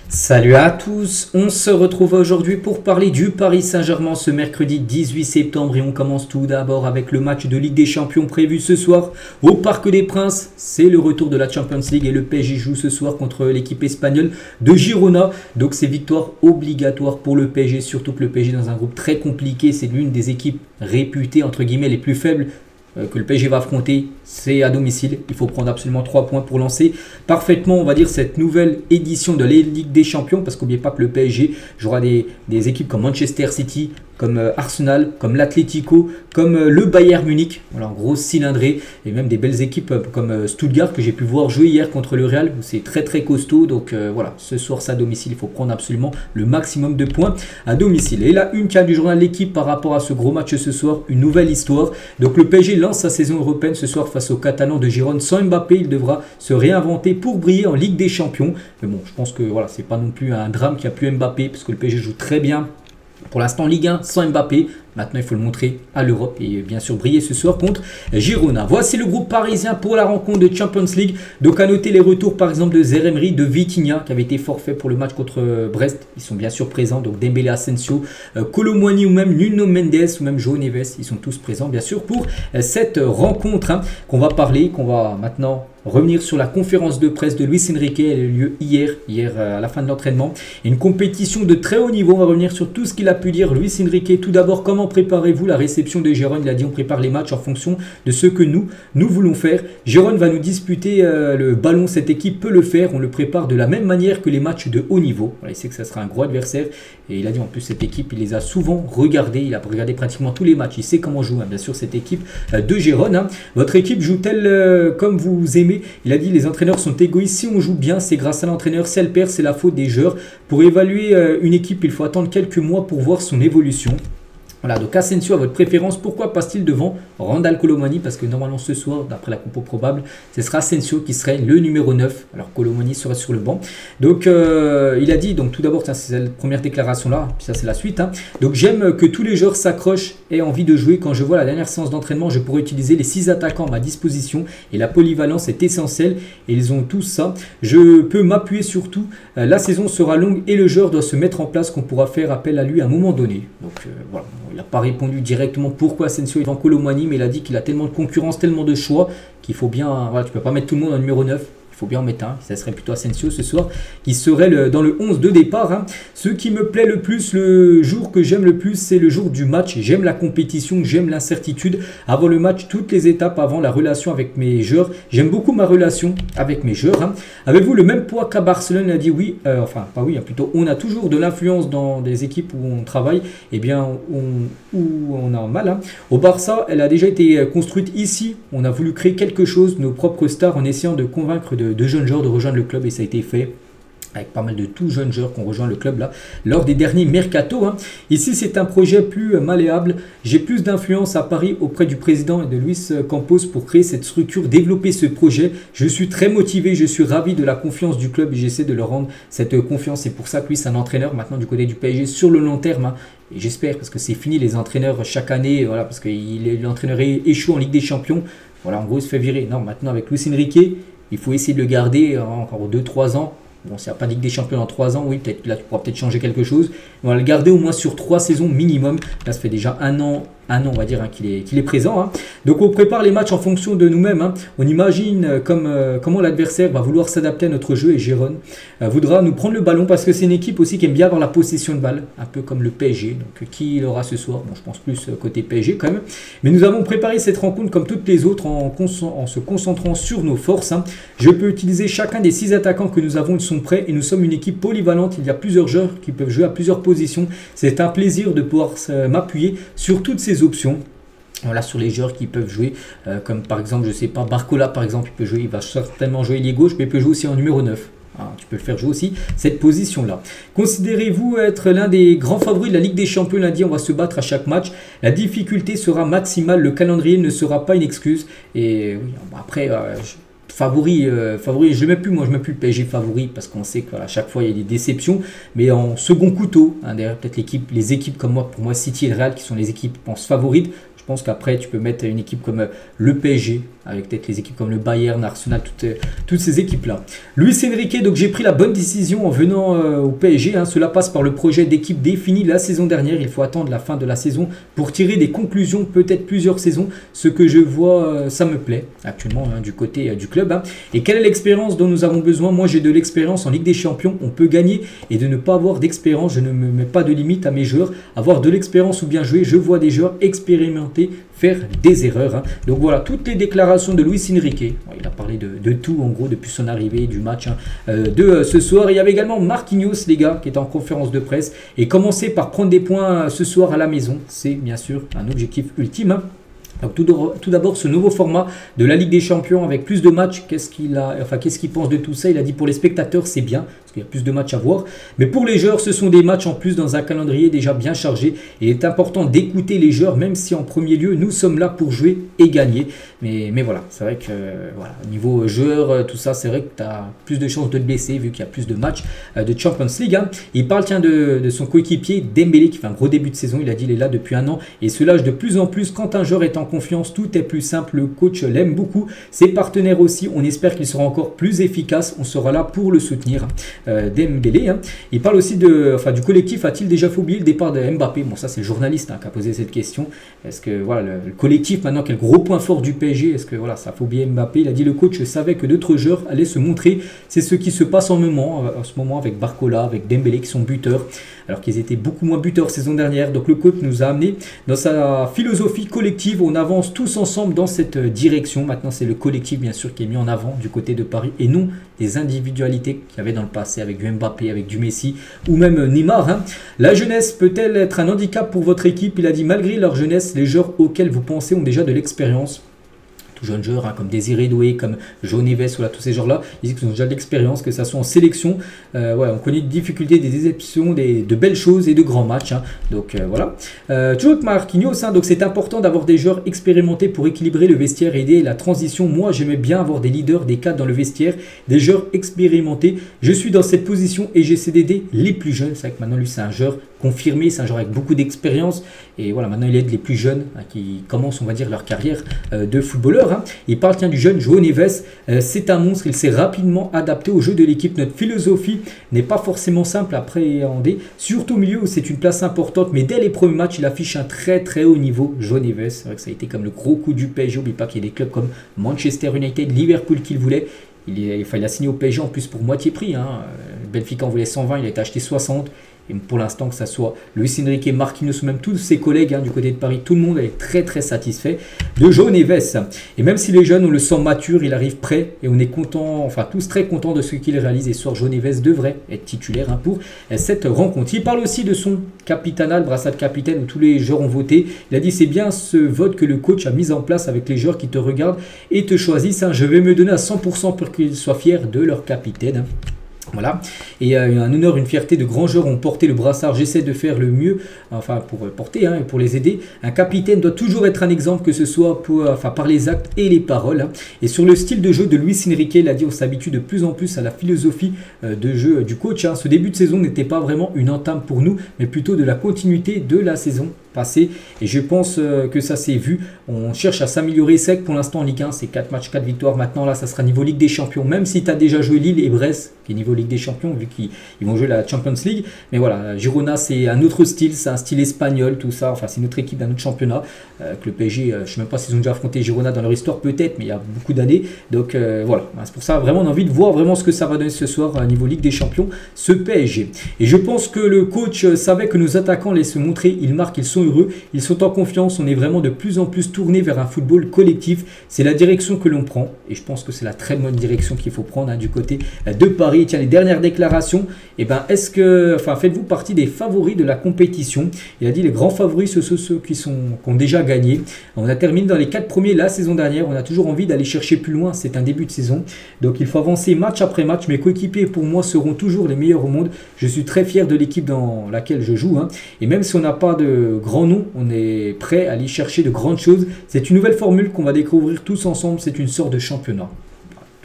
Salut à tous, on se retrouve aujourd'hui pour parler du Paris Saint-Germain ce mercredi 18 septembre et on commence tout d'abord avec le match de Ligue des Champions prévu ce soir au Parc des Princes. C'est le retour de la Champions League et le PSG joue ce soir contre l'équipe espagnole de Girona. Donc c'est victoire obligatoire pour le PSG, surtout que le PSG est dans un groupe très compliqué. C'est l'une des équipes réputées entre guillemets les plus faibles que le PSG va affronter, c'est à domicile. Il faut prendre absolument 3 points pour lancer parfaitement, on va dire, cette nouvelle édition de la Ligue des Champions. Parce qu'oubliez pas que le PSG jouera des équipes comme Manchester City, comme Arsenal, comme l'Atlético, comme le Bayern Munich. Voilà, en gros cylindré. Et même des belles équipes comme Stuttgart que j'ai pu voir jouer hier contre le Real. C'est très très costaud. Donc voilà, ce soir c'est à domicile. Il faut prendre absolument le maximum de points à domicile. Et là, une carte du journal L'équipe par rapport à ce gros match ce soir. Une nouvelle histoire. Donc le PSG lance sa saison européenne ce soir face aux Catalans de Gérone. Sans Mbappé, il devra se réinventer pour briller en Ligue des Champions. Mais bon, je pense que voilà, c'est pas non plus un drame qu'il n'y a plus Mbappé. Parce que le PSG joue très bien. Pour l'instant, Ligue 1 sans Mbappé. Maintenant, il faut le montrer à l'Europe et bien sûr briller ce soir contre Girona. Voici le groupe parisien pour la rencontre de Champions League. Donc à noter les retours par exemple de Zeremri, de Vitinha qui avait été forfait pour le match contre Brest. Ils sont bien sûr présents. Donc Dembélé, Asensio, Kolo Muani ou même Nuno Mendes ou même João Neves. Ils sont tous présents bien sûr pour cette rencontre qu'on va parler, qu'on va maintenant revenir sur la conférence de presse de Luis Enrique. Elle a eu lieu hier à la fin de l'entraînement. Une compétition de très haut niveau. On va revenir sur tout ce qu'il a pu dire Luis Enrique. Tout d'abord, comment préparez-vous la réception de Gérone? Il a dit on prépare les matchs en fonction de ce que nous voulons faire. Gérone va nous disputer le ballon, cette équipe peut le faire. On le prépare de la même manière que les matchs de haut niveau. Voilà, il sait que ça sera un gros adversaire. Et il a dit en plus cette équipe, il les a souvent regardés. Il a regardé pratiquement tous les matchs. Il sait comment joue bien sûr cette équipe de Gérone. Votre équipe joue-t-elle comme vous aimez? Il a dit les entraîneurs sont égoïstes. Si on joue bien, c'est grâce à l'entraîneur. Si elle perd, c'est la faute des joueurs. Pour évaluer une équipe, il faut attendre quelques mois pour voir son évolution. Voilà, donc Asensio à votre préférence, pourquoi passe-t-il devant Randal Kolo Muani? Parce que normalement ce soir, d'après la compo probable, ce sera Asensio qui serait le numéro 9. Alors Kolo Muani serait sur le banc. Donc il a dit, donc tout d'abord, c'est la première déclaration là, puis ça c'est la suite. Donc j'aime que tous les joueurs s'accrochent et aient envie de jouer. Quand je vois la dernière séance d'entraînement, je pourrais utiliser les 6 attaquants à ma disposition. Et la polyvalence est essentielle. Et ils ont tous ça. Je peux m'appuyer sur tout. La saison sera longue et le joueur doit se mettre en place qu'on pourra faire appel à lui à un moment donné. Donc voilà. Il n'a pas répondu directement pourquoi Asensio est devant Kolo Muani, mais il a dit qu'il a tellement de concurrence, tellement de choix qu'il faut bien. Voilà, tu ne peux pas mettre tout le monde en numéro 9. Il faut bien en mettre un. Ça serait plutôt Asensio ce soir, qui serait dans le 11 de départ. Ce qui me plaît le plus, le jour que j'aime le plus, c'est le jour du match. J'aime la compétition, j'aime l'incertitude. Avant le match, toutes les étapes avant la relation avec mes joueurs. J'aime beaucoup ma relation avec mes joueurs. Avez-vous le même poids qu'à Barcelone? Il a dit oui. Enfin, pas oui, plutôt on a toujours de l'influence dans des équipes où on travaille. Eh bien, où on a mal. Au Barça, elle a déjà été construite ici. On a voulu créer quelque chose, nos propres stars, en essayant de convaincre de jeunes joueurs de rejoindre le club et ça a été fait avec pas mal de tout jeunes joueurs qui ont rejoint le club là lors des derniers mercato. Ici c'est un projet plus malléable. J'ai plus d'influence à Paris auprès du président et de Luis Campos pour créer cette structure, développer ce projet. Je suis très motivé, je suis ravi de la confiance du club et j'essaie de leur rendre cette confiance. C'est pour ça que lui c'est un entraîneur maintenant du côté du PSG sur le long terme. Et j'espère parce que c'est fini les entraîneurs chaque année, voilà, parce que l'entraîneur échoue en Ligue des Champions. Voilà, en gros il se fait virer. Non, maintenant avec Luis Enrique, il faut essayer de le garder encore 2-3 ans. Bon, s'il n'y a pas de Ligue des Champions en 3 ans, oui, peut-être là tu pourras peut-être changer quelque chose. On va le garder au moins sur 3 saisons minimum. Là, ça fait déjà un an, on va dire, qu'il est présent. Donc, on prépare les matchs en fonction de nous-mêmes. On imagine comment l'adversaire va vouloir s'adapter à notre jeu et Gérone voudra nous prendre le ballon parce que c'est une équipe aussi qui aime bien avoir la possession de balle, un peu comme le PSG. Donc, qui l'aura ce soir? Bon, je pense plus côté PSG quand même. Mais nous avons préparé cette rencontre comme toutes les autres en se concentrant sur nos forces. Je peux utiliser chacun des 6 attaquants que nous avons, ils sont prêts et nous sommes une équipe polyvalente. Il y a plusieurs joueurs qui peuvent jouer à plusieurs positions. C'est un plaisir de pouvoir m'appuyer sur toutes ces options. Voilà, sur les joueurs qui peuvent jouer, comme par exemple, je sais pas, Barcola par exemple, il va certainement jouer ailier gauche, mais il peut jouer aussi en numéro 9. Tu peux le faire jouer aussi, cette position-là. Considérez-vous être l'un des grands favoris de la Ligue des Champions? Lundi, on va se battre à chaque match. La difficulté sera maximale, le calendrier ne sera pas une excuse. Et oui, après, favori, je ne le mets plus, moi je ne mets plus le PSG favori parce qu'on sait qu'à chaque fois il y a des déceptions, mais en second couteau, hein, derrière peut-être les équipes comme moi, pour moi City et le Real qui sont les équipes, je pense, favorites. Je pense qu'après tu peux mettre une équipe comme le PSG, avec peut-être les équipes comme le Bayern, Arsenal, toutes ces équipes-là. Luis Enrique, donc j'ai pris la bonne décision en venant au PSG. Hein. Cela passe par le projet d'équipe défini la saison dernière. Il faut attendre la fin de la saison pour tirer des conclusions, peut-être plusieurs saisons. Ce que je vois, ça me plaît actuellement hein, du côté du club. Hein. Et quelle est l'expérience dont nous avons besoin? Moi, j'ai de l'expérience en Ligue des Champions. On peut gagner et de ne pas avoir d'expérience. Je ne me mets pas de limite à mes joueurs. Avoir de l'expérience ou bien jouer, je vois des joueurs expérimentés faire des erreurs. Hein. Donc voilà, toutes les déclarations de Luis Enrique. Il a parlé de tout en gros depuis son arrivée du match hein, de ce soir. Il y avait également Marquinhos, les gars, qui est en conférence de presse. Et commencer par prendre des points ce soir à la maison, c'est bien sûr un objectif ultime. Hein. Donc tout d'abord ce nouveau format de la Ligue des Champions avec plus de matchs, qu'est-ce qu'il pense de tout ça? Il a dit pour les spectateurs c'est bien parce qu'il y a plus de matchs à voir, mais pour les joueurs ce sont des matchs en plus dans un calendrier déjà bien chargé et il est important d'écouter les joueurs même si en premier lieu nous sommes là pour jouer et gagner. Mais voilà, c'est vrai que voilà, niveau joueur tout ça, c'est vrai que tu as plus de chances de te blesser vu qu'il y a plus de matchs de Champions League. Hein. Il parle tiens de son coéquipier Dembélé qui fait un gros début de saison, il a dit il est là depuis un an et se lâche de plus en plus quand un joueur est en confiance, tout est plus simple, le coach l'aime beaucoup, ses partenaires aussi, on espère qu'il sera encore plus efficace, on sera là pour le soutenir. Dembélé, hein. Il parle aussi du collectif, a-t-il déjà fait oublier le départ de Mbappé? Bon ça c'est le journaliste hein, qui a posé cette question, est-ce que voilà le collectif maintenant quel gros point fort du PSG, est-ce que voilà ça fait oublier Mbappé? Il a dit le coach savait que d'autres joueurs allaient se montrer, c'est ce qui se passe en ce moment avec Barcola, avec Dembélé qui sont buteurs, alors qu'ils étaient beaucoup moins buteurs saison dernière, donc le coach nous a amené dans sa philosophie collective, on avance tous ensemble dans cette direction. Maintenant, c'est le collectif, bien sûr, qui est mis en avant du côté de Paris et non les individualités qu'il y avait dans le passé avec du Mbappé, avec du Messi ou même Neymar. Hein. La jeunesse peut-elle être un handicap pour votre équipe? Il a dit, malgré leur jeunesse, les joueurs auxquels vous pensez ont déjà de l'expérience. Tout jeunes joueurs hein, comme Désiré Doué, comme João Neves, voilà, tous ces joueurs-là, ils disent qu'ils ont déjà de l'expérience, que ça soit en sélection. Ouais, on connaît des difficultés, des déceptions, de belles choses et de grands matchs. Hein. Donc voilà. Toujours avec Marquinhos, hein, donc c'est important d'avoir des joueurs expérimentés pour équilibrer le vestiaire et aider la transition. Moi, j'aimais bien avoir des leaders, des cadres dans le vestiaire, des joueurs expérimentés. Je suis dans cette position et j'essaie d'aider les plus jeunes. C'est vrai que maintenant, lui, c'est un joueur confirmé, c'est un joueur avec beaucoup d'expérience. Et voilà, maintenant, il aide les plus jeunes hein, qui commencent, on va dire, leur carrière de footballeur. Hein. Il parle tiens, du jeune João Neves, c'est un monstre, il s'est rapidement adapté au jeu de l'équipe. Notre philosophie n'est pas forcément simple à appréhender, surtout au milieu où c'est une place importante, mais dès les premiers matchs, il affiche un très très haut niveau. João Neves, c'est vrai que ça a été comme le gros coup du PSG. N'oublie pas qu'il y a des clubs comme Manchester United, Liverpool qu'il voulait. Il a signé au PSG en plus pour moitié prix. Hein. Benfica en voulait 120, il a été acheté 60. Et pour l'instant, que ce soit Luis Enrique, Marquinhos ou même tous ses collègues hein, du côté de Paris, tout le monde est très très satisfait de João Neves. Et même si les jeunes, on le sent mature, il arrive prêt et on est content, enfin tous très contents de ce qu'il réalise. Et ce soir, João Neves devrait être titulaire hein, pour cette rencontre. Il parle aussi de son capitanat, le brassard de capitaine où tous les joueurs ont voté. Il a dit c'est bien ce vote que le coach a mis en place avec les joueurs qui te regardent et te choisissent. Hein. Je vais me donner à 100% pour qu'ils soient fiers de leur capitaine. Hein. Voilà, et un honneur, une fierté de grands joueurs ont porté le brassard. J'essaie de faire le mieux, enfin pour porter hein, et pour les aider. Un capitaine doit toujours être un exemple, que ce soit par les actes et les paroles. Hein. Et sur le style de jeu de Luis Enrique, il a dit on s'habitue de plus en plus à la philosophie de jeu du coach. Hein. Ce début de saison n'était pas vraiment une entame pour nous, mais plutôt de la continuité de la saison passée. Et je pense que ça s'est vu. On cherche à s'améliorer sec pour l'instant en Ligue 1. C'est 4 matchs, 4 victoires. Maintenant là, ça sera niveau Ligue des Champions. Même si tu as déjà joué Lille et Brest, qui est niveau Ligue des Champions, vu qu'ils vont jouer la Champions League. Mais voilà, Girona, c'est un autre style. C'est un style espagnol, tout ça. Enfin, c'est une autre équipe d'un autre championnat. Que le PSG, je ne sais même pas s'ils ont déjà affronté Girona dans leur histoire, peut-être, mais il y a beaucoup d'années. Donc voilà, c'est pour ça vraiment on a envie de voir vraiment ce que ça va donner ce soir à niveau Ligue des Champions, ce PSG. Et je pense que le coach savait que nos attaquants allaient se montrer. Ils marquent, ils sont heureux, ils sont en confiance. On est vraiment de plus en plus tourné vers un football collectif. C'est la direction que l'on prend. Et je pense que c'est la très bonne direction qu'il faut prendre hein, du côté de Paris. Tiens, les dernières déclarations. Et ben, faites-vous partie des favoris de la compétition? Il a dit les grands favoris, ce sont ceux qui ont déjà gagné. On a terminé dans les 4 premiers la saison dernière. On a toujours envie d'aller chercher plus loin. C'est un début de saison. Donc il faut avancer match après match. Mes coéquipiers pour moi seront toujours les meilleurs au monde. Je suis très fier de l'équipe dans laquelle je joue. Hein. Et même si on n'a pas de grands noms, on est prêt à aller chercher de grandes choses. C'est une nouvelle formule qu'on va découvrir tous ensemble. C'est une sorte de championnat.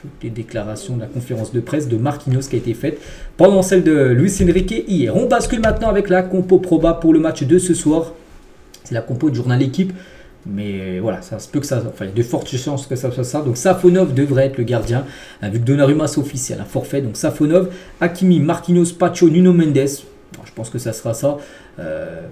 toutes les déclarations de la conférence de presse de Marquinhos qui a été faite pendant celle de Luis Enrique hier. On bascule maintenant avec la compo proba pour le match de ce soir. C'est la compo du journal Équipe. Mais voilà, ça se peut que ça... Enfin, il y a de fortes chances que ça soit ça. Donc Safonov devrait être le gardien. Vu que Donnarumma c'est officiel, un forfait. Donc Safonov, Hakimi, Marquinhos, Pacho, Nuno Mendes. Bon, je pense que ça sera ça.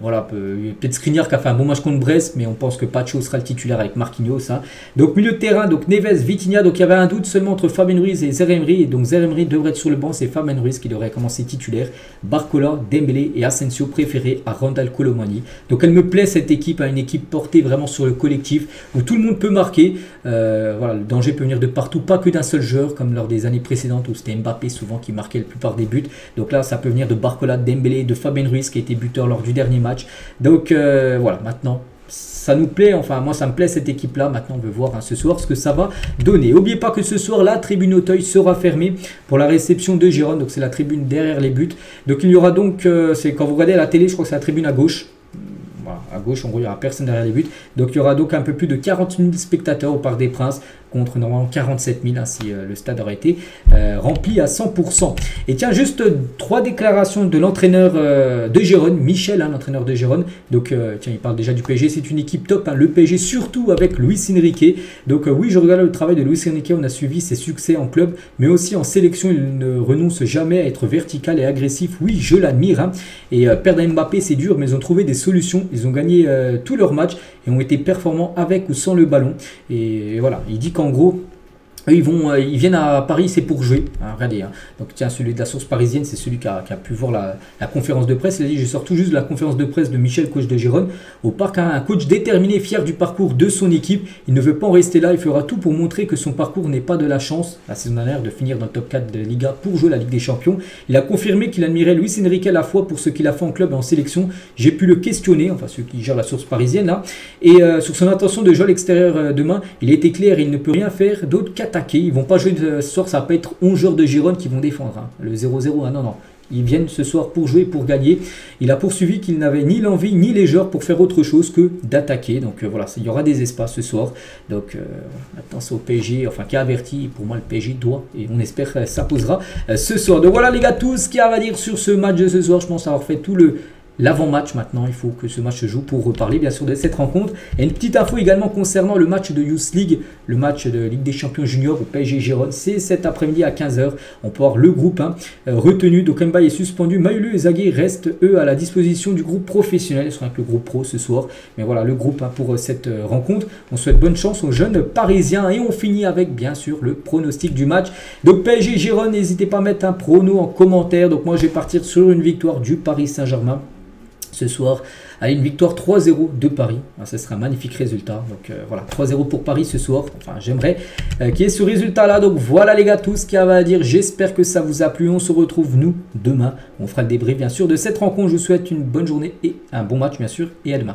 Voilà, peut-être Skriniar qui a fait un bon match contre Brest, mais on pense que Pacho sera le titulaire avec Marquinhos. Hein. Donc milieu de terrain, donc Neves, Vitinha. Donc il y avait un doute seulement entre Fabien Ruiz et Zaire Emery. Et donc Zaire Emery devrait être sur le banc, c'est Fabien Ruiz qui devrait commencer titulaire. Barcola, Dembélé et Asensio préférés à Randal Kolo Muani. Donc elle me plaît cette équipe, hein, une équipe portée vraiment sur le collectif, où tout le monde peut marquer. Voilà, le danger peut venir de partout, pas que d'un seul joueur, comme lors des années précédentes où c'était Mbappé souvent qui marquait la plupart des buts. Donc là, ça peut venir de Barcola, Dembélé, de Fabien Ruiz qui a été buteur lors du dernier match. Donc voilà, maintenant ça nous plaît, enfin moi ça me plaît cette équipe là. Maintenant on veut voir ce soir ce que ça va donner. N'oubliez pas que ce soir la tribune Auteuil sera fermée pour la réception de Gérone, donc c'est la tribune derrière les buts. Donc il y aura donc, c'est quand vous regardez à la télé, je crois que c'est la tribune à gauche. Voilà, à gauche en gros il n'y aura personne derrière les buts. Donc il y aura donc un peu plus de 40 000 spectateurs au Parc des Princes, contre normalement 47 000 hein, si le stade aurait été rempli à 100%. Et tiens, juste 3 déclarations de l'entraîneur de Gérone, Michel, hein, l'entraîneur de Gérone. Donc tiens, il parle déjà du PSG, c'est une équipe top, hein, le PSG surtout avec Luis Enrique. Donc oui, je regarde le travail de Luis Enrique, on a suivi ses succès en club, mais aussi en sélection, il ne renonce jamais à être vertical et agressif. Oui, je l'admire. Hein. Et perdre Mbappé, c'est dur, mais ils ont trouvé des solutions. Ils ont gagné tous leurs matchs et ont été performants avec ou sans le ballon. Et voilà, il dit qu'en gros, eux, ils viennent à Paris, c'est pour jouer. Hein, regardez. Hein. Donc tiens, celui de la source parisienne, c'est celui qui a pu voir la conférence de presse. Il a dit, je sors tout juste de la conférence de presse de Michel, coach de Gérone. Au parc, hein, un coach déterminé, fier du parcours de son équipe. Il ne veut pas en rester là. Il fera tout pour montrer que son parcours n'est pas de la chance. La saison dernière, de finir dans le top 4 de Liga pour jouer la Ligue des Champions. Il a confirmé qu'il admirait Luis Enrique à la fois pour ce qu'il a fait en club et en sélection. J'ai pu le questionner, enfin ceux qui gèrent la source parisienne là. Et sur son intention de jouer à l'extérieur demain, il a été clair, il ne peut rien faire d'autre qu'attaquer. Ils vont pas jouer ce soir, ça va pas être 11 joueurs de Gérone qui vont défendre. Hein. Le 0-0, hein, non, non. Ils viennent ce soir pour jouer, pour gagner. Il a poursuivi qu'il n'avait ni l'envie ni les joueurs pour faire autre chose que d'attaquer. Donc voilà, il y aura des espaces ce soir. Donc maintenant c'est au PSG, enfin qui a averti. Pour moi le PSG doit, et on espère que ça posera ce soir. Donc voilà les gars, tout ce qu'il y a à dire sur ce match de ce soir. Je pense avoir fait tout l'avant-match. Maintenant, il faut que ce match se joue pour reparler bien sûr de cette rencontre. Et une petite info également concernant le match de Youth League, le match de Ligue des Champions Juniors au PSG Gérone. C'est cet après-midi à 15 h. On peut voir le groupe retenu. Dokemba est suspendu. Maïlu et Zaghi restent eux à la disposition du groupe professionnel. Ils seront avec le groupe pro ce soir. Mais voilà le groupe pour cette rencontre. On souhaite bonne chance aux jeunes parisiens. Et on finit avec bien sûr le pronostic du match. Donc PSG Gérone, n'hésitez pas à mettre un prono en commentaire. Donc moi je vais partir sur une victoire du Paris Saint-Germain ce soir, à une victoire 3-0 de Paris. Ce sera un magnifique résultat. Donc voilà, 3-0 pour Paris ce soir. Enfin, j'aimerais qu'il y ait ce résultat-là. Donc voilà les gars, tout ce qu'il y avait à dire. J'espère que ça vous a plu. On se retrouve nous demain. On fera le débrief bien sûr de cette rencontre. Je vous souhaite une bonne journée et un bon match bien sûr. Et à demain.